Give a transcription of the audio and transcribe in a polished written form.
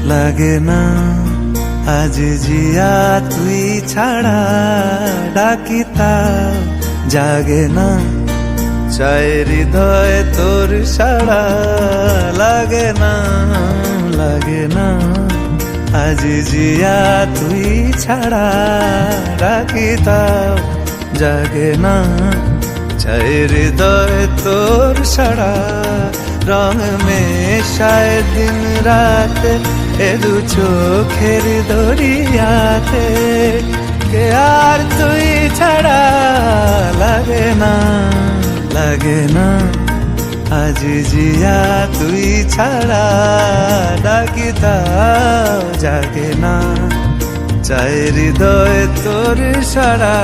লাগে না আজ জিয়া তুই ছাড়া ডাকিতা জাগে না চাই হৃদয় তোর সাড়া লাগে না আজ জিয়া তুই ছাড়া ডাকিতা জাগে না চাই হৃদয় তোর সাড়া রং মেশায় দিন রাত এ দু চোখের দরিয়াতে কে আর তুই ছাড়া লাগে না আজ জিয়া তুই ছাড়া ডাকিতাও জাগে না চাই হৃদয় তোর সাড়া